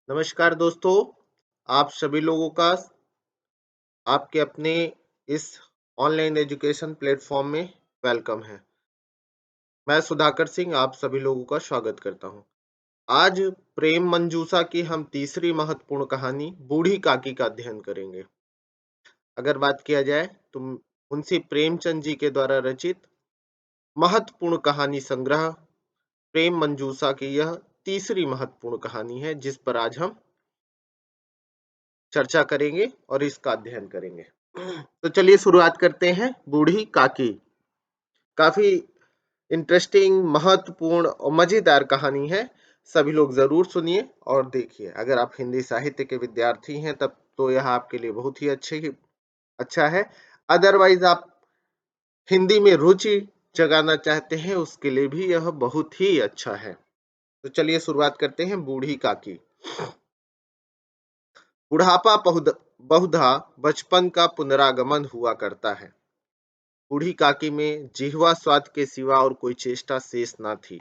नमस्कार दोस्तों, आप सभी लोगों का आपके अपने इस ऑनलाइन एजुकेशन प्लेटफॉर्म में वेलकम है। मैं सुधाकर सिंह आप सभी लोगों का स्वागत करता हूं। आज प्रेम मंजूषा की हम तीसरी महत्वपूर्ण कहानी बूढ़ी काकी का अध्ययन करेंगे। अगर बात किया जाए तो मुंशी प्रेमचंद जी के द्वारा रचित महत्वपूर्ण कहानी संग्रह प्रेम मंजूषा की यह तीसरी महत्वपूर्ण कहानी है जिस पर आज हम चर्चा करेंगे और इसका अध्ययन करेंगे। तो चलिए शुरुआत करते हैं। बूढ़ी काकी काफी इंटरेस्टिंग, महत्वपूर्ण और मजेदार कहानी है। सभी लोग जरूर सुनिए और देखिए। अगर आप हिंदी साहित्य के विद्यार्थी हैं तब तो यह आपके लिए बहुत ही अच्छा है। अदरवाइज आप हिंदी में रुचि जगाना चाहते हैं उसके लिए भी यह बहुत ही अच्छा है। तो चलिए शुरुआत करते हैं। बूढ़ी काकी। बुढ़ापा बहुधा बचपन का पुनरागमन हुआ करता है। बूढ़ी काकी में जिह्वा स्वाद के सिवा और कोई चेष्टा शेष न थी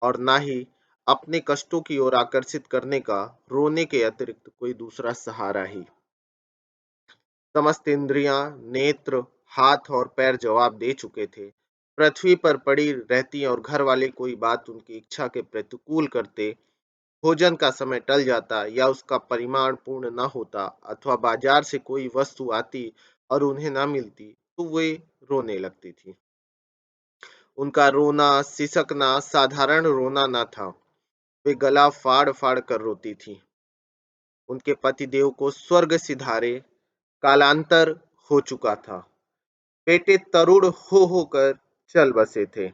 और ना ही अपने कष्टों की ओर आकर्षित करने का रोने के अतिरिक्त कोई दूसरा सहारा ही। समस्त इंद्रियां, नेत्र, हाथ और पैर जवाब दे चुके थे। पृथ्वी पर पड़ी रहती और घर वाले कोई बात उनकी इच्छा के प्रतिकूल करते, भोजन का समय टल जाता या उसका परिमाण पूर्ण न होता अथवा बाजार से कोई वस्तु आती और उन्हें न मिलती तो वे रोने लगती थी। उनका रोना सिसकना साधारण रोना न था। वे गला फाड़ फाड़ कर रोती थी। उनके पतिदेव को स्वर्ग सिधारे कालांतर हो चुका था। बेटे तरुण हो होकर चल बसे थे।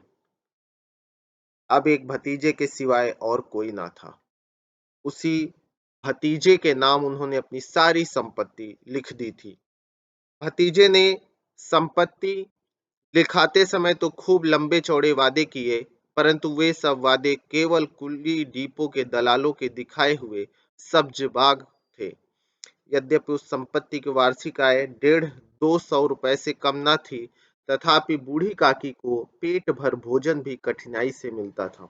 अब एक भतीजे के सिवाय और कोई ना था। उसी भतीजे के नाम उन्होंने अपनी सारी संपत्ति लिख दी थी। भतीजे ने संपत्ति लिखाते समय तो खूब लंबे चौड़े वादे किए, परंतु वे सब वादे केवल कुली डीपो के दलालों के दिखाए हुए सब्ज बाग थे। यद्यपि उस संपत्ति की वार्षिक आय 150-200 रुपए से कम न थी, तथापि बूढ़ी काकी को पेट भर भोजन भी कठिनाई से मिलता था।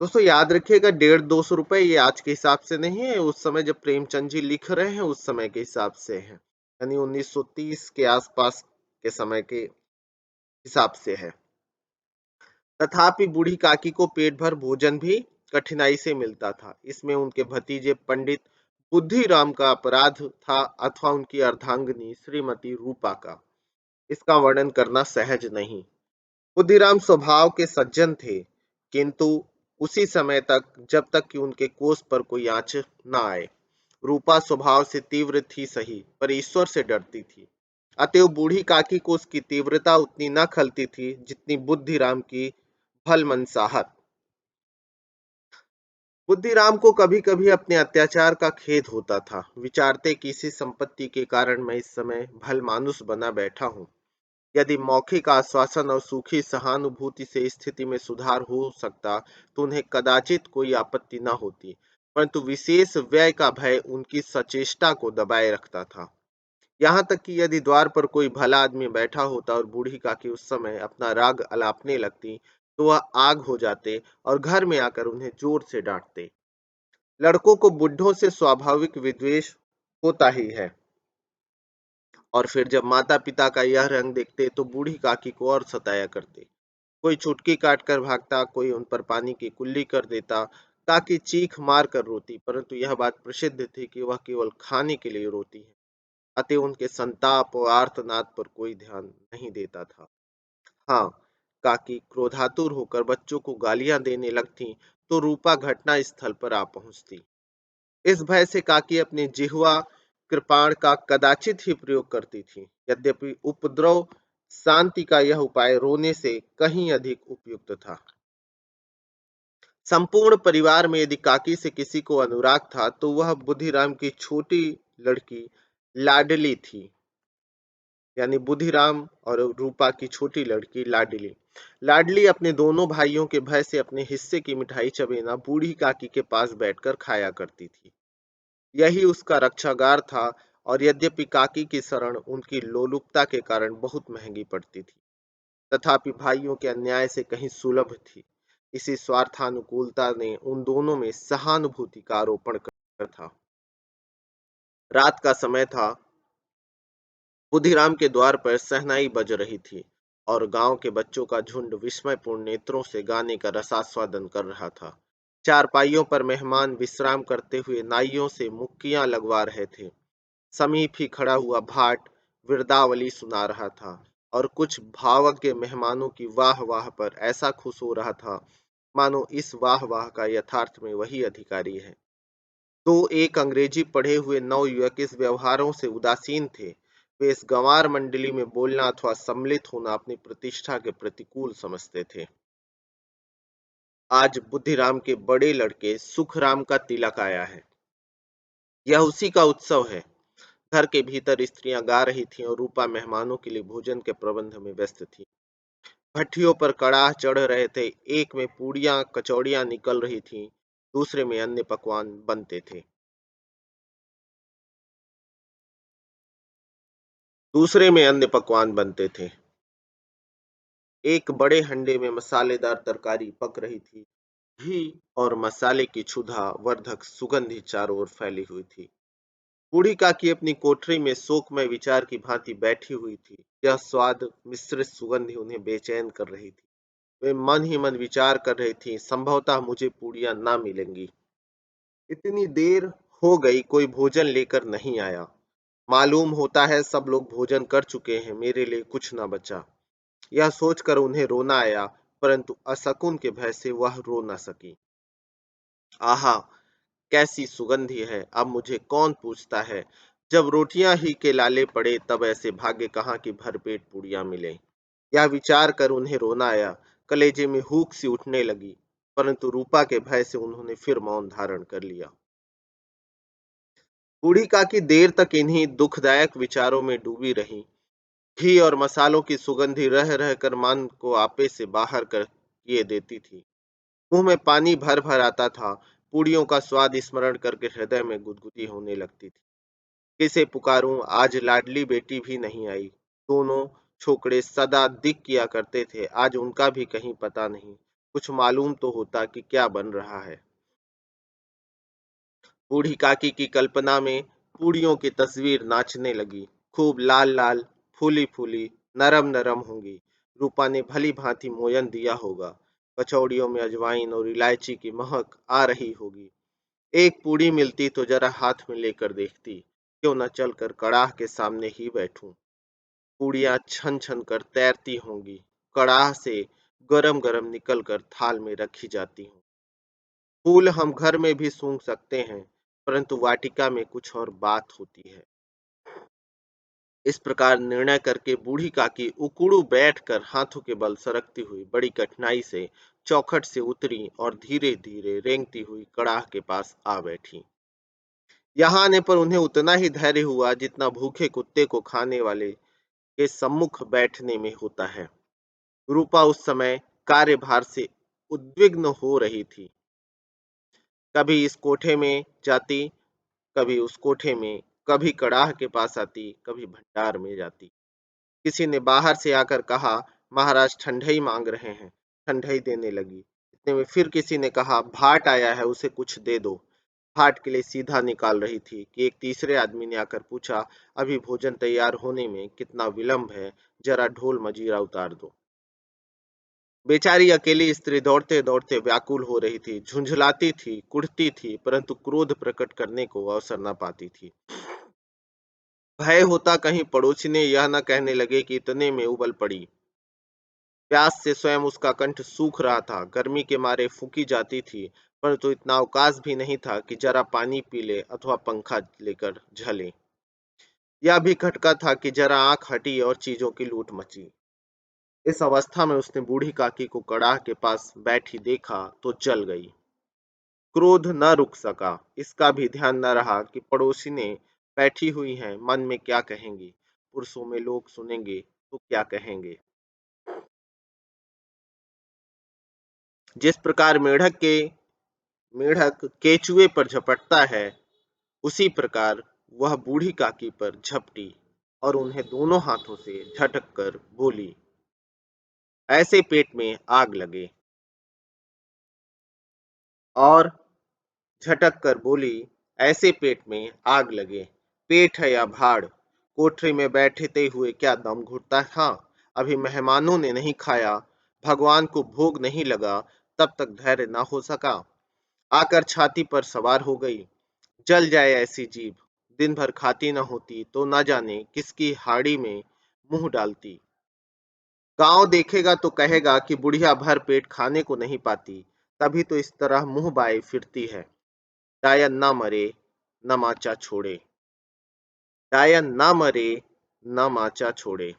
दोस्तों याद रखिएगा, 150-200 रुपए ये आज के हिसाब से नहीं है। उस समय जब प्रेमचंद जी लिख रहे हैं उस समय के हिसाब से है, यानी 1930 के आसपास के समय के हिसाब से है। तथापि बूढ़ी काकी को पेट भर भोजन भी कठिनाई से मिलता था। इसमें उनके भतीजे पंडित बुद्धिराम का अपराध था अथवा उनकी अर्धांगिनी श्रीमती रूपा का। इसका वर्णन करना सहज नहीं। बुद्धिराम स्वभाव के सज्जन थे, किंतु उसी समय तक जब तक कि उनके कोष पर कोई आंच न आए। रूपा स्वभाव से तीव्र थी सही, पर ईश्वर से डरती थी। अतएव बूढ़ी काकी को उसकी तीव्रता उतनी न खलती थी जितनी बुद्धिराम की भल मनसाहत। बुद्धिराम को कभी कभी अपने अत्याचार का खेद होता था। विचारते कि इसी संपत्ति के कारण मैं इस समय भल मानुष बना बैठा हूँ। यदि मौखिक आश्वासन और सूखी सहानुभूति से स्थिति में सुधार हो सकता तो उन्हें कदाचित कोई आपत्ति न होती, परंतु विशेष व्यय का भय उनकी सचेष्टा को दबाए रखता था। यहाँ तक कि यदि द्वार पर कोई भला आदमी बैठा होता और बूढ़ी काकी उस समय अपना राग अलापने लगती तो वह आग हो जाते और घर में आकर उन्हें जोर से डांटते। लड़कों को बुढ़ों से स्वाभाविक विद्वेष होता ही है, और फिर जब माता पिता का यह रंग देखते तो बूढ़ी काकी को और सताया करते। कोई चुटकी काट कर भागता, कोई उन पर पानी की कुल्ली कर देता। काकी चीख मार कर रोती, परंतु यह बात प्रसिद्ध थी कि वह केवल खाने के लिए रोती है। अतः उनके संताप और आर्तनाद पर कोई ध्यान नहीं देता था। हाँ, काकी क्रोधातुर होकर बच्चों को गालियां देने लगती तो रूपा घटना स्थल पर आ पहुंचती। इस भय से काकी अपने जिह्वा कृपाण का कदाचित ही प्रयोग करती थी। यद्यपि उपद्रव शांति का यह उपाय रोने से कहीं अधिक उपयुक्त था। संपूर्ण परिवार में यदि काकी से किसी को अनुराग था तो वह बुद्धिराम की छोटी लड़की लाडली थी, यानी बुद्धिराम और रूपा की छोटी लड़की लाडली। लाडली अपने दोनों भाइयों के भय से अपने हिस्से की मिठाई चबेना बूढ़ी काकी के पास बैठकर खाया करती थी। यही उसका रक्षागार था, और यद्यपि काकी की शरण उनकी लोलुपता के कारण बहुत महंगी पड़ती थी, तथापि भाइयों के अन्याय से कहीं सुलभ थी। इसी स्वार्थानुकूलता ने उन दोनों में सहानुभूति का आरोपण कर था। रात का समय था। बुधिराम के द्वार पर शहनाई बज रही थी और गांव के बच्चों का झुंड विस्मयपूर्ण नेत्रों से गाने का रसास्वादन कर रहा था। चारपाइयों पर मेहमान विश्राम करते हुए नाइयों से मुक्कियां लगवा रहे थे। समीप ही खड़ा हुआ भाट विरदावली सुना रहा था और कुछ भावज्ञ मेहमानों की वाह वाह पर ऐसा खुश हो रहा था मानो इस वाह वाह का यथार्थ में वही अधिकारी है। तो एक अंग्रेजी पढ़े हुए नवयुवक इस व्यवहारों से उदासीन थे। वे इस गंवार मंडली में बोलना अथवा सम्मिलित होना अपनी प्रतिष्ठा के प्रतिकूल समझते थे। आज बुद्धिराम के बड़े लड़के सुखराम का तिलक आया है। यह उसी का उत्सव है। घर के भीतर स्त्रियां गा रही थीं और रूपा मेहमानों के लिए भोजन के प्रबंध में व्यस्त थी। भट्ठियों पर कड़ाह चढ़ रहे थे। एक में पूड़ियां कचौड़ियां निकल रही थीं, दूसरे में अन्य पकवान बनते थे। दूसरे में अन्य पकवान बनते थे। एक बड़े हंडे में मसालेदार तरकारी पक रही थी। घी और मसाले की क्षुधा वर्धक सुगंधी चारों ओर फैली हुई थी। बूढ़ी काकी अपनी कोठरी में शोकमय विचार की भांति बैठी हुई थी। यह स्वाद मिश्रित सुगंधी उन्हें बेचैन कर रही थी। वे मन ही मन विचार कर रही थी, संभवतः मुझे पूड़ियां ना मिलेंगी। इतनी देर हो गई, कोई भोजन लेकर नहीं आया। मालूम होता है सब लोग भोजन कर चुके हैं, मेरे लिए कुछ न बचा। यह सोचकर उन्हें रोना आया, परंतु अशकुन के भय से वह रो न सकी। आहा, कैसी सुगंधी है, अब मुझे कौन पूछता है। जब रोटियां ही के लाले पड़े तब ऐसे भाग्य कहाँ की भरपेट पूड़ियां मिले। यह विचार कर उन्हें रोना आया। कलेजे में हुक सी उठने लगी, परंतु रूपा के भय से उन्होंने फिर मौन धारण कर लिया। बूढ़ी काकी देर तक इन्हीं दुखदायक विचारों में डूबी रही। घी और मसालों की सुगंधी रह रहकर मन को आपे से बाहर कर किए देती थी। मुंह में पानी भर भर आता था। पूड़ियों का स्वाद स्मरण करके हृदय में गुदगुदी होने लगती थी। किसे पुकारूं, आज लाडली बेटी भी नहीं आई। दोनों छोकरे सदा दिक किया करते थे, आज उनका भी कहीं पता नहीं। कुछ मालूम तो होता कि क्या बन रहा है। बूढ़ी काकी की कल्पना में पूड़ियों की तस्वीर नाचने लगी। खूब लाल लाल, फूली फूली, नरम नरम होंगी। रूपा ने भली भांति मोयन दिया होगा। कचौड़ियों में अजवाइन और इलायची की महक आ रही होगी। एक पूड़ी मिलती तो जरा हाथ में लेकर देखती। क्यों न चलकर कड़ाह के सामने ही बैठूं। पूड़ियां छन छन कर तैरती होंगी। कड़ाह से गरम गरम निकल कर थाल में रखी जाती हों। फूल हम घर में भी सूंघ सकते हैं, परंतु वाटिका में कुछ और बात होती है। इस प्रकार निर्णय करके बूढ़ी काकी उकड़ू बैठकर हाथों के बल सरकती हुई बड़ी कठिनाई से चौखट से उतरी और धीरे धीरे रेंगती हुई कड़ाह के पास आ बैठी। यहाँ आने पर उन्हें उतना ही धैर्य हुआ जितना भूखे कुत्ते को खाने वाले के सम्मुख बैठने में होता है। रूपा उस समय कार्यभार से उद्विग्न हो रही थी। कभी इस कोठे में जाती, कभी उस कोठे में, कभी कड़ाह के पास आती, कभी भंडार में जाती। किसी ने बाहर से आकर कहा, महाराज ठंडई मांग रहे हैं। ठंडई देने लगी। इतने में फिर किसी ने कहा, भाट आया है, उसे कुछ दे दो। भाट के लिए सीधा निकाल रही थी कि एक तीसरे आदमी ने आकर पूछा, अभी भोजन तैयार होने में कितना विलंब है, जरा ढोल मजीरा उतार दो। बेचारी अकेली स्त्री दौड़ते दौड़ते व्याकुल हो रही थी, झुंझलाती थी, कुढ़ती थी, परंतु क्रोध प्रकट करने को अवसर न पाती थी। भय होता कहीं पड़ोसी ने यह न कहने लगे कि इतने में उबल पड़ी। प्यास से स्वयं उसका कंठ सूख रहा था, गर्मी के मारे फूकी जाती थी, परंतु इतना अवकाश भी नहीं था कि जरा पानी पी ले अथवा पंखा लेकर झले। यह भी खटका था कि जरा आंख हटी और चीजों की लूट मची। इस अवस्था में उसने बूढ़ी काकी को कड़ाह के पास बैठी देखा तो जल गई। क्रोध न रुक सका। इसका भी ध्यान न रहा कि पड़ोसी ने बैठी हुई हैं, मन में क्या कहेंगी। पुरुषों में लोग सुनेंगे तो क्या कहेंगे। जिस प्रकार मेढक केचुए पर झपटता है, उसी प्रकार वह बूढ़ी काकी पर झपटी और उन्हें दोनों हाथों से झटक कर बोली, ऐसे पेट में आग लगे। और झटक कर बोली, ऐसे पेट में आग लगे। पेट है या भाड़, कोठरी में बैठते हुए क्या दम घुटता था। अभी मेहमानों ने नहीं खाया, भगवान को भोग नहीं लगा, तब तक धैर्य ना हो सका। आकर छाती पर सवार हो गई। जल जाए ऐसी जीभ, दिन भर खाती न होती तो न जाने किसकी हाड़ी में मुंह डालती। गांव देखेगा तो कहेगा कि बुढ़िया भर पेट खाने को नहीं पाती, तभी तो इस तरह मुंह बाए फिरती है। डायन ना मरे न माचा छोड़े, डायन ना मरे न माचा छोड़े।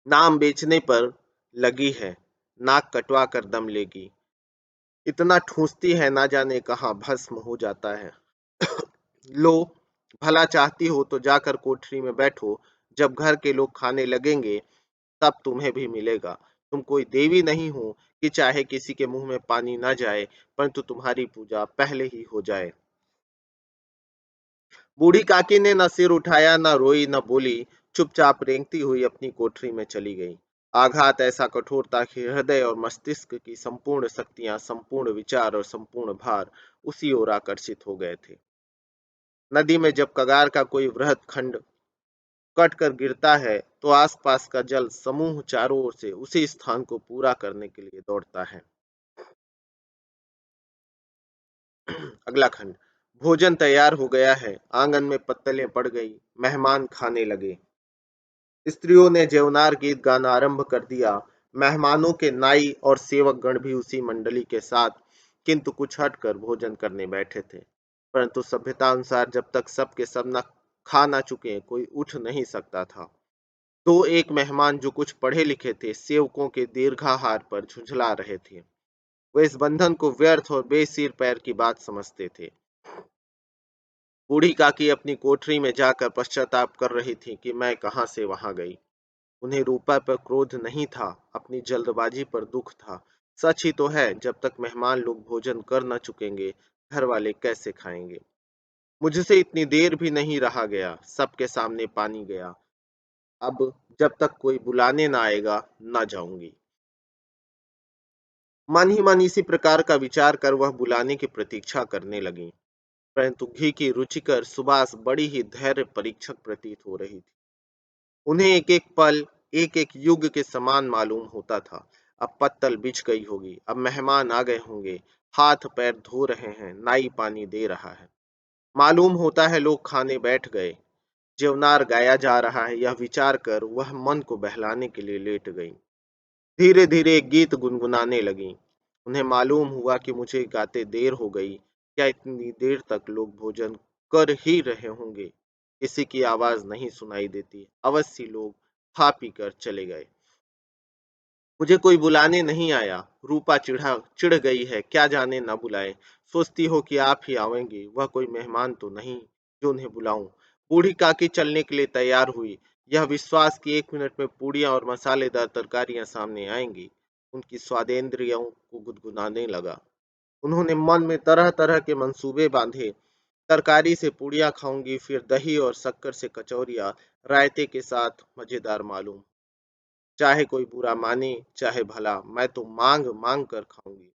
नाम बेचने पर लगी है, नाक कटवा कर दम लेगी। इतना ठूंसती है ना जाने कहाँ भस्म हो जाता है। लो, भला चाहती हो तो जाकर कोठरी में बैठो, जब घर के लोग खाने लगेंगे तब तुम्हें भी मिलेगा। तुम कोई देवी नहीं हो कि चाहे किसी के मुंह में पानी ना जाए, परंतु तुम्हारी पूजा पहले ही हो जाए। बूढ़ी काकी ने न सिर उठाया, न रोई, न बोली, चुपचाप रेंगती हुई अपनी कोठरी में चली गई। आघात ऐसा कठोर था कि हृदय और मस्तिष्क की संपूर्ण शक्तियां, संपूर्ण विचार और संपूर्ण भार उसी ओर आकर्षित हो गए थे। नदी में जब कगार का कोई वृहद खंड कट कर गिरता है तो आसपास का जल समूह चारों ओर से उसी स्थान को पूरा करने के लिए दौड़ता है। अगला खंड। भोजन तैयार हो गया है, आंगन में पत्तलें पड़ गई, मेहमान खाने लगे। स्त्रियों ने जेवनार गीत गाना आरंभ कर दिया। मेहमानों के नाई और सेवक गण भी उसी मंडली के साथ किंतु कुछ हटकर भोजन करने बैठे थे। परंतु सभ्यता अनुसार जब तक सब के सब न खा ना चुके कोई उठ नहीं सकता था। तो एक मेहमान जो कुछ पढ़े लिखे थे सेवकों के दीर्घाहार पर झुंझला रहे थे। वे इस बंधन को व्यर्थ और बेसिर पैर की बात समझते थे। बूढ़ी काकी अपनी कोठरी में जाकर पश्चाताप कर रही थी कि मैं कहां से वहां गई। उन्हें रूपा पर क्रोध नहीं था, अपनी जल्दबाजी पर दुख था। सच ही तो है, जब तक मेहमान लोग भोजन कर न चुकेंगे घर वाले कैसे खाएंगे। मुझसे इतनी देर भी नहीं रहा गया, सबके सामने पानी गया। अब जब तक कोई बुलाने ना आएगा ना जाऊंगी। मन ही मन इसी प्रकार का विचार कर वह बुलाने की प्रतीक्षा करने लगी। परंतु घी की रुचिकर सुबास बड़ी ही धैर्य परीक्षक प्रतीत हो रही थी। उन्हें एक एक पल एक एक युग के समान मालूम होता था। अब पत्तल बिछ गई होगी, अब मेहमान आ गए होंगे, हाथ पैर धो रहे हैं, नाई पानी दे रहा है। मालूम होता है लोग खाने बैठ गए, जेवनार गाया जा रहा है। यह विचार कर वह मन को बहलाने के लिए लेट गई। धीरे धीरे एक गीत गुनगुनाने लगी। उन्हें मालूम हुआ कि मुझे गाते देर हो गई, क्या इतनी देर तक लोग भोजन कर ही रहे होंगे। किसी की आवाज नहीं सुनाई देती, अवश्य लोग खा पी कर चले गए। मुझे कोई बुलाने नहीं आया। रूपा चिढ़ गई है, क्या जाने न बुलाए। सोचती हो कि आप ही आवेंगे, वह कोई मेहमान तो नहीं जो उन्हें बुलाऊं। बूढ़ी काकी चलने के लिए तैयार हुई, यह विश्वास कि 1 मिनट में पूड़ियां और मसालेदार तरकारियां सामने आएंगी। उनकी स्वादेंद्रियों को गुदगुदाने लगा। उन्होंने मन में तरह तरह के मंसूबे बांधे। तरकारी से पूड़ियां खाऊंगी, फिर दही और शक्कर से कचौरियां, रायते के साथ मजेदार मालूम। चाहे कोई बुरा माने चाहे भला, मैं तो मांग मांग कर खाऊंगी।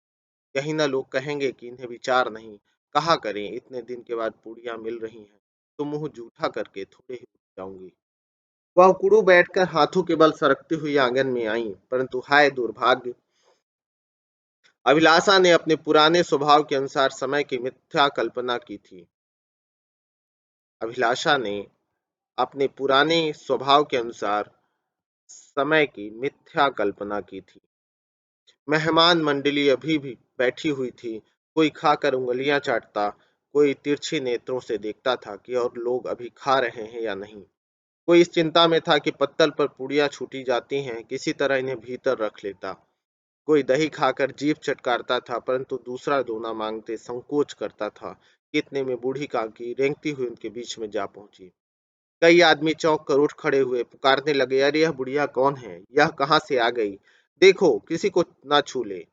यही ना लोग कहेंगे कि इन्हें विचार नहीं। कहा करें, इतने दिन के बाद पूड़ियां मिल रही हैं तो मुंह जूठा करके थोड़े ही रुक जाऊंगी। वह उकड़ू बैठकर हाथों के बल सरकती हुई आंगन में आई, परंतु हाय दुर्भाग्य, अभिलाषा ने अपने पुराने स्वभाव के अनुसार समय की मिथ्या कल्पना की थी। अभिलाषा ने अपने पुराने स्वभाव के अनुसार समय की मिथ्या कल्पना की थी। मेहमान मंडली अभी भी बैठी हुई थी। कोई खाकर उंगलियां चाटता, कोई तिरछे नेत्रों से देखता था कि और लोग अभी खा रहे हैं या नहीं। कोई इस चिंता में था कि पत्तल पर पुड़ियां छूटी जाती हैं, किसी तरह इन्हें भीतर रख लेता। कोई दही खाकर जीभ चटकारता था, परंतु दूसरा दोना मांगते संकोच करता था। इतने में बूढ़ी काकी रेंगती हुई उनके बीच में जा पहुंची। कई आदमी चौंक कर उठ खड़े हुए, पुकारने लगे, अरे यह बुढ़िया कौन है, यह कहां से आ गई। देखो किसी को ना छू ले।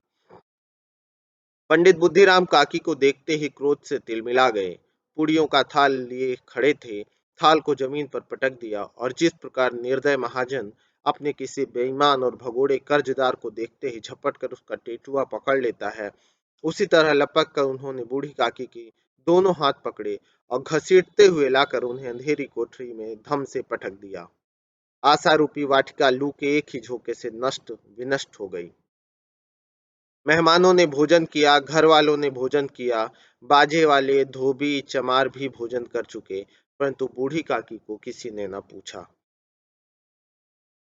पंडित बुद्धिराम काकी को देखते ही क्रोध से तिलमिला गए। पुड़ियों का थाल लिए खड़े थे, थाल को जमीन पर पटक दिया और जिस प्रकार निर्दय महाजन अपने किसी बेईमान और भगोड़े कर्जदार को देखते ही झपट कर उसका टेटुआ पकड़ लेता है, उसी तरह लपक कर उन्होंने बूढ़ी काकी की दोनों हाथ पकड़े और घसीटते हुए लाकर उन्हें अंधेरी कोठरी में धम से पटक दिया। आशा रूपी वाटिका लू के एक ही झोंके से नष्ट विनष्ट हो गई। मेहमानों ने भोजन किया, घर वालों ने भोजन किया, बाजे वाले, धोबी, चमार भी भोजन कर चुके, परंतु बूढ़ी काकी को किसी ने न पूछा।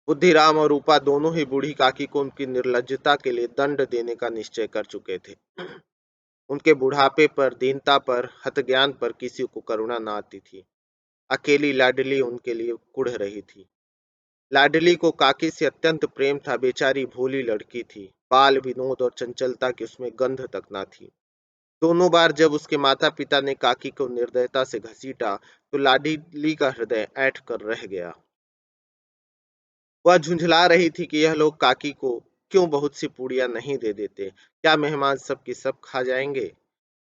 बुद्धिराम और रूपा दोनों ही बूढ़ी काकी को उनकी निर्लज्जता के लिए दंड देने का निश्चय कर चुके थे। उनके बुढ़ापे पर, दीनता पर, हतज्ञान पर किसी को करुणा न आती थी। अकेली लाडली उनके लिए कुढ़ रही थी। लाडली को काकी से अत्यंत प्रेम था। बेचारी भोली लड़की थी। बाल विनोद और चंचलता की उसमें गंध तक न थी। दोनों बार जब उसके माता पिता ने काकी को निर्दयता से घसीटा तो लाडली का हृदय ऐंठ कर रह गया। वह झुंझला रही थी कि यह लोग काकी को क्यों बहुत सी पूड़ियां नहीं दे देते। क्या मेहमान सब की सब खा जाएंगे?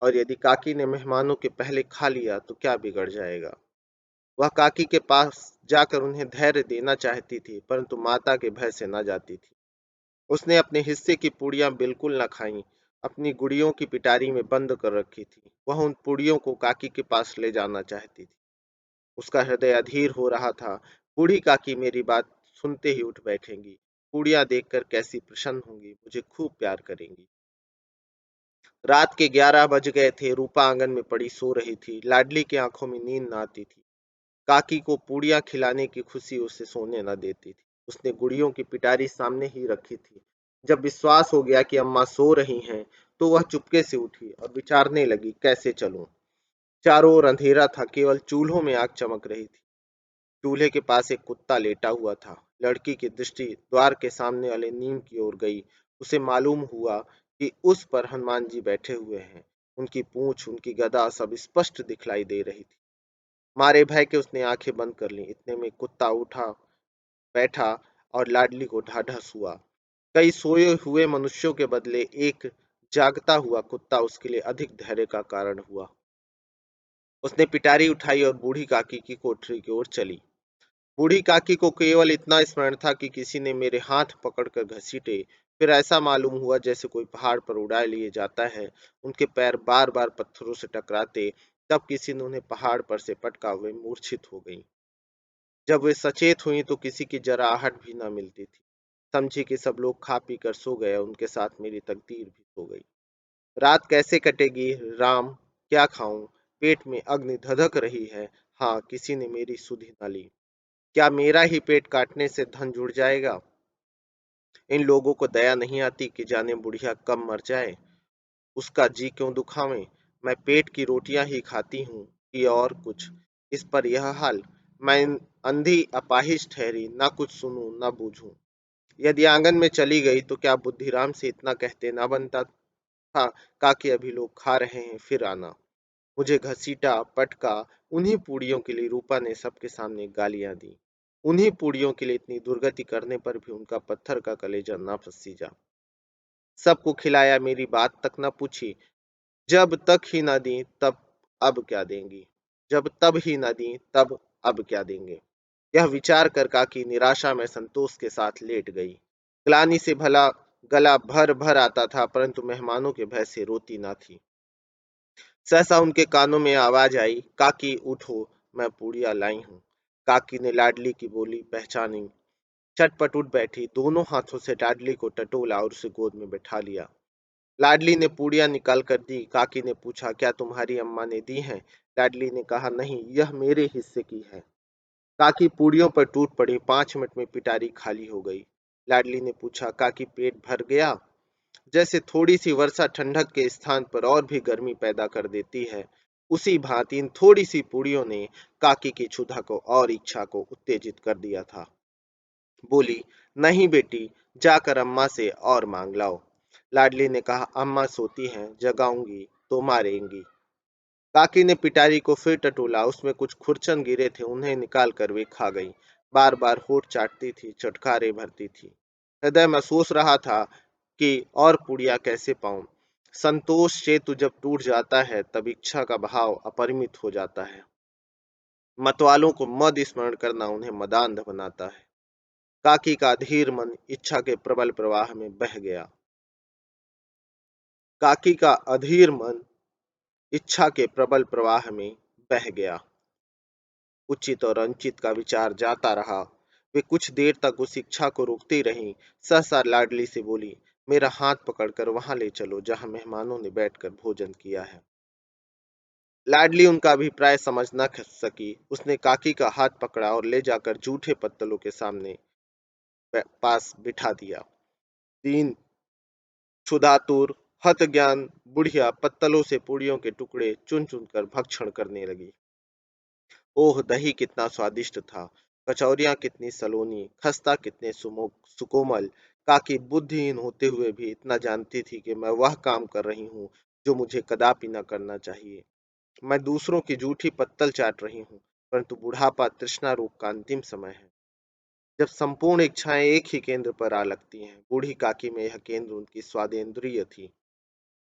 और यदि काकी ने मेहमानों के पहले खा लिया तो क्या बिगड़ जाएगा? वह काकी के पास जाकर उन्हें धैर्य देना चाहती थी, परंतु माता के भय से न जाती थी। उसने अपने हिस्से की पूड़ियां बिल्कुल न खाईं, अपनी गुड़ियों की पिटारी में बंद कर रखी थी। वह उन पूड़ियों को काकी के पास ले जाना चाहती थी। उसका हृदय अधीर हो रहा था। बूढ़ी काकी मेरी बात सुनते ही उठ बैठेंगी, पूड़ियां देखकर कैसी प्रसन्न होंगी, मुझे खूब प्यार करेंगी। रात के 11 बज गए थे। रूपा आंगन में पड़ी सो रही थी। लाडली की आंखों में नींद न आती थी। काकी को पूड़ियां खिलाने की खुशी उसे सोने न देती थी। उसने गुड़ियों की पिटारी सामने ही रखी थी। जब विश्वास हो गया कि अम्मा सो रही हैं, तो वह चुपके से उठी और विचारने लगी कैसे चलूं। चारों ओर अंधेरा था, केवल चूल्हों में आग चमक रही थी। चूल्हे के पास एक कुत्ता लेटा हुआ था। लड़की की दृष्टि द्वार के सामने वाले नीम की ओर गई। उसे मालूम हुआ कि उस पर हनुमान जी बैठे हुए हैं। उनकी पूंछ, उनकी गदा सब स्पष्ट दिखलाई दे रही थी। मारे भय के उसने आंखें बंद कर ली। इतने में कुत्ता उठा, बैठा और लाडली को ढाढ़स हुआ। कई सोए हुए मनुष्यों के बदले एक जागता हुआ कुत्ता उसके लिए अधिक धैर्य का कारण हुआ। उसने पिटारी उठाई और बूढ़ी काकी की कोठरी की ओर चली। बूढ़ी काकी को केवल इतना स्मरण था कि किसी ने मेरे हाथ पकड़कर घसीटे। फिर ऐसा मालूम हुआ जैसे कोई पहाड़ पर उड़ा लिए जाता है। उनके पैर बार बार पत्थरों से टकराते। तब किसी ने उन्हें पहाड़ पर से पटका हुए मूर्छित हो गई। जब वे सचेत हुई तो किसी की जरा आहट भी न मिलती थी। समझी कि सब लोग खा पी कर सो गए। उनके साथ मेरी तकदीर भी सो गई। रात कैसे कटेगी राम, क्या खाऊं? पेट में अग्नि धधक रही है। हाँ, किसी ने मेरी सुधि न ली। क्या मेरा ही पेट काटने से धन जुड़ जाएगा? इन लोगों को दया नहीं आती कि जाने बुढ़िया कब मर जाए, उसका जी क्यों दुखावें। मैं पेट की रोटियां ही खाती हूँ कि और कुछ। इस पर यह हाल। मैं अंधी अपाहिज ठहरी, ना कुछ सुनूं ना बूझूं। यदि आंगन में चली गई तो क्या बुद्धिराम से इतना कहते ना बनता था? काके अभी लोग खा रहे हैं, फिर आना। मुझे घसीटा, पटका। उन्हीं पूड़ियों के लिए रूपा ने सबके सामने गालियां दी। उन्हीं पूड़ियों के लिए इतनी दुर्गति करने पर भी उनका पत्थर का कलेजा ना फसीजा। सबको खिलाया, मेरी बात तक न पूछी। जब तक ही न दी तब अब क्या देंगी? जब तब ही न दी तब अब क्या देंगे? यह विचार कर काकी निराशा में संतोष के साथ लेट गई। ग्लानि से भला गला भर भर आता था, परंतु मेहमानों के भय से रोती न थी। सहसा उनके कानों में आवाज आई, काकी उठो, मैं पूड़िया लाई हूँ। काकी ने लाडली की बोली पहचानी। चटपट उठ बैठी, दोनों हाथों से लाडली को टटोला और उसे गोद में बैठा लिया। लाडली ने पूड़ियां निकाल कर दी। काकी ने पूछा, क्या तुम्हारी अम्मा ने दी हैं? लाडली ने कहा, नहीं, यह मेरे हिस्से की है। काकी पूड़ियों पर टूट पड़ी। 5 मिनट में पिटारी खाली हो गई। लाडली ने पूछा, काकी पेट भर गया? जैसे थोड़ी सी वर्षा ठंडक के स्थान पर और भी गर्मी पैदा कर देती है, उसी भांति इन थोड़ी सी पूड़ियों ने काकी की क्षुधा को और इच्छा को उत्तेजित कर दिया था। बोली, नहीं बेटी, जाकर अम्मा से और मांग लाओ। लाडली ने कहा, अम्मा सोती हैं, जगाऊंगी तो मारेंगी। काकी ने पिटारी को फिर टटोला। उसमें कुछ खुरचन गिरे थे, उन्हें निकाल कर वे खा गई। बार बार होठ चाटती थी, चटकारे भरती थी। हृदय में सोच रहा था कि और पुड़िया कैसे पाऊं। संतोष सेतु जब टूट जाता है तब इच्छा का भाव अपरिमित हो जाता है। मतवालों को मद स्मरण करना उन्हें मदांध बनाता है। काकी का धीर मन इच्छा के प्रबल प्रवाह में बह गया। काकी का अधीर मन इच्छा के प्रबल प्रवाह में बह गया। उचित और अनुचित का विचार जाता रहा। वे कुछ देर तक उस इच्छा को रोकती रहीं। सहसा लाडली से बोली, मेरा हाथ पकड़कर वहां ले चलो जहां मेहमानों ने बैठकर भोजन किया है। लाडली उनका अभिप्राय समझ न सकी। उसने काकी का हाथ पकड़ा और ले जाकर जूठे पत्तलों के सामने पास बिठा दिया। दीन क्षुधातुर हत ज्ञान बुढ़िया पत्तलों से पूड़ियों के टुकड़े चुन चुन कर भक्षण करने लगी। ओह दही कितना स्वादिष्ट था, कचौरियां कितनी सलोनी, खस्ता कितने सुकोमल। काकी बुद्धिहीन होते हुए भी इतना जानती थी कि मैं वह काम कर रही हूँ जो मुझे कदापि न करना चाहिए। मैं दूसरों की जूठी पत्तल चाट रही हूँ, परंतु बुढ़ापा तृष्णा रोग का अंतिम समय है, जब संपूर्ण इच्छाएं एक ही केंद्र पर आ लगती हैं। बूढ़ी काकी में यह केंद्र उनकी स्वादेंद्रिय थी।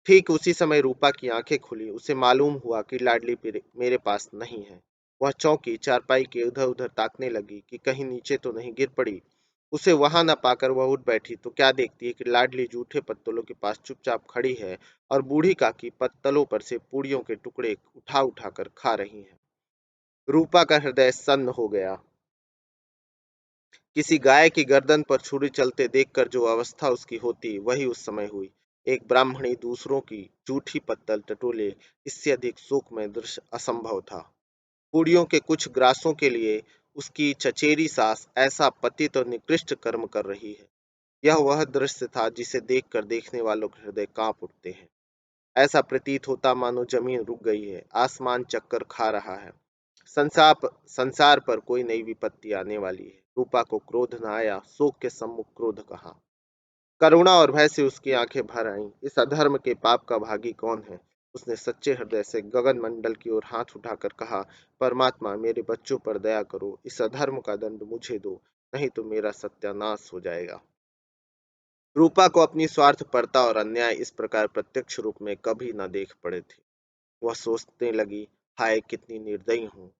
ठीक उसी समय रूपा की आंखें खुली। उसे मालूम हुआ कि लाडली मेरे पास नहीं है। वह चौंकी, चारपाई के इधर उधर ताकने लगी कि कहीं नीचे तो नहीं गिर पड़ी। उसे वहां न पाकर वह उठ बैठी तो क्या देखती है कि लाडली जूठे पत्तलों के पास चुपचाप खड़ी है और बूढ़ी काकी पत्तलों पर से पूड़ियों के टुकड़े उठा उठा कर खा रही है। रूपा का हृदय सन्न हो गया। किसी गाय की गर्दन पर छुरी चलते देखकर जो अवस्था उसकी होती, वही उस समय हुई। एक ब्राह्मणी दूसरों की जूठी पत्तल टटोले, इससे अधिक शोकमय दृश्य असंभव था। पूड़ियों के कुछ ग्रासों के लिए उसकी चचेरी सास ऐसा पतित और निकृष्ट कर्म कर रही है। यह वह दृश्य था जिसे देखकर देखने वालों के हृदय कांप उठते हैं। ऐसा प्रतीत होता मानो जमीन रुक गई है, आसमान चक्कर खा रहा है। संसार पर कोई नई विपत्ति आने वाली है। रूपा को क्रोध न आया, शोक के सम्मुख क्रोध कहा। करुणा और भय से उसकी आंखें भर आईं। इस अधर्म के पाप का भागी कौन है? उसने सच्चे हृदय से गगन मंडल की ओर हाथ उठाकर कहा, परमात्मा मेरे बच्चों पर दया करो, इस अधर्म का दंड मुझे दो, नहीं तो मेरा सत्यानाश हो जाएगा। रूपा को अपनी स्वार्थपरता और अन्याय इस प्रकार प्रत्यक्ष रूप में कभी न देख पड़े थे। वह सोचने लगी, हाय कितनी निर्दयी हूँ,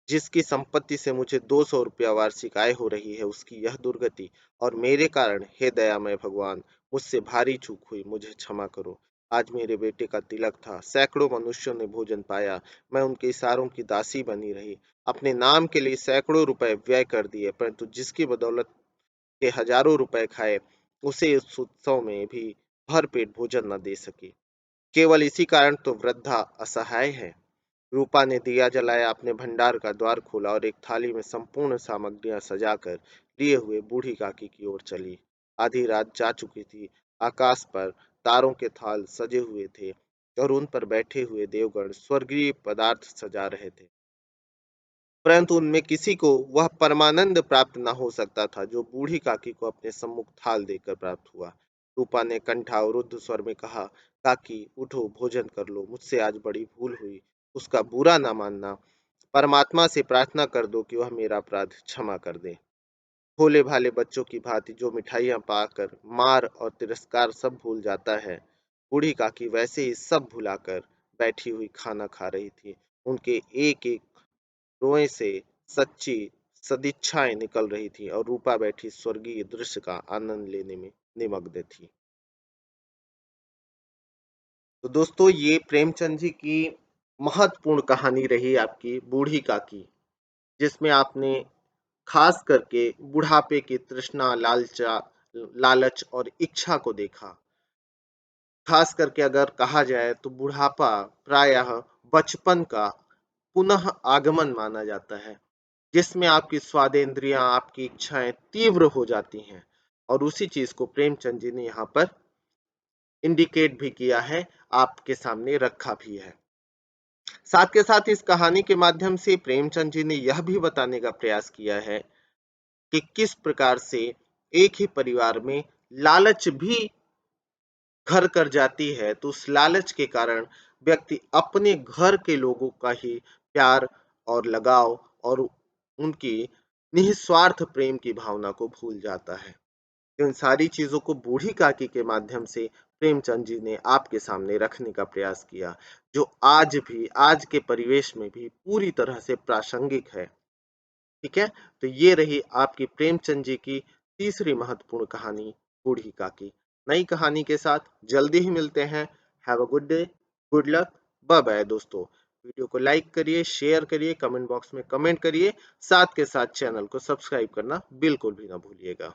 जिसकी संपत्ति से मुझे 200 रुपया वार्षिक आय हो रही है, उसकी यह दुर्गति, और मेरे कारण। हे दयामय भगवान, मुझसे भारी चूक हुई, मुझे क्षमा करो। आज मेरे बेटे का तिलक था, सैकड़ों मनुष्यों ने भोजन पाया, मैं उनके इशारों की दासी बनी रही, अपने नाम के लिए सैकड़ों रुपए व्यय कर दिए, परंतु जिसकी बदौलत के हजारों रुपए खाए, उसे इस उत्सव में भी भर पेट भोजन न दे सकी। केवल इसी कारण तो वृद्धा असहाय है। रूपा ने दिया जलाया, अपने भंडार का द्वार खोला और एक थाली में संपूर्ण सामग्रियां सजाकर लिए हुए बूढ़ी काकी की ओर चली। आधी रात जा चुकी थी। आकाश पर तारों के थाल सजे हुए थे और उन पर बैठे हुए देवगण स्वर्गीय पदार्थ सजा रहे थे, परंतु उनमें किसी को वह परमानंद प्राप्त न हो सकता था जो बूढ़ी काकी को अपने सम्मुख थाल देकर प्राप्त हुआ। रूपा ने कंठावरुद्ध स्वर में कहा, काकी उठो, भोजन कर लो, मुझसे आज बड़ी भूल हुई, उसका बुरा ना मानना। परमात्मा से प्रार्थना कर दो कि वह मेरा अपराध क्षमा कर दे। भोले भाले बच्चों की भांति जो मिठाइयां पाकर मार और तिरस्कार सब भूल जाता है, बूढ़ी काकी वैसे ही सब भुलाकर बैठी हुई खाना खा रही थी। उनके एक एक रोए से सच्ची सदिच्छाएं निकल रही थी और रूपा बैठी स्वर्गीय दृश्य का आनंद लेने में निमग्न थी। तो दोस्तों, ये प्रेमचंद जी की महत्वपूर्ण कहानी रही आपकी बूढ़ी काकी, जिसमें आपने खास करके बुढ़ापे की तृष्णा, लालच और इच्छा को देखा। खास करके अगर कहा जाए तो बुढ़ापा प्रायः बचपन का पुनः आगमन माना जाता है, जिसमें आपकी स्वादेंद्रियां, आपकी इच्छाएं तीव्र हो जाती हैं, और उसी चीज को प्रेमचंद जी ने यहाँ पर इंडिकेट भी किया है, आपके सामने रखा भी है। साथ के साथ इस कहानी के माध्यम से प्रेमचंद जी ने यह भी बताने का प्रयास किया है कि किस प्रकार से एक ही परिवार में लालच भी घर कर जाती है, तो उस लालच के कारण व्यक्ति अपने घर के लोगों का ही प्यार और लगाव और उनकी निस्वार्थ प्रेम की भावना को भूल जाता है। इन सारी चीजों को बूढ़ी काकी के माध्यम से प्रेमचंद जी ने आपके सामने रखने का प्रयास किया, जो आज भी, आज के परिवेश में भी पूरी तरह से प्रासंगिक है। ठीक है, तो ये रही आपकी प्रेमचंद जी की तीसरी महत्वपूर्ण कहानी, बूढ़ी काकी। नई कहानी के साथ जल्दी ही मिलते हैं। Have a good day, good luck, bye bye दोस्तों। वीडियो को लाइक करिए, शेयर करिए, कमेंट बॉक्स में कमेंट करिए, साथ के साथ चैनल को सब्सक्राइब करना बिल्कुल भी ना भूलिएगा।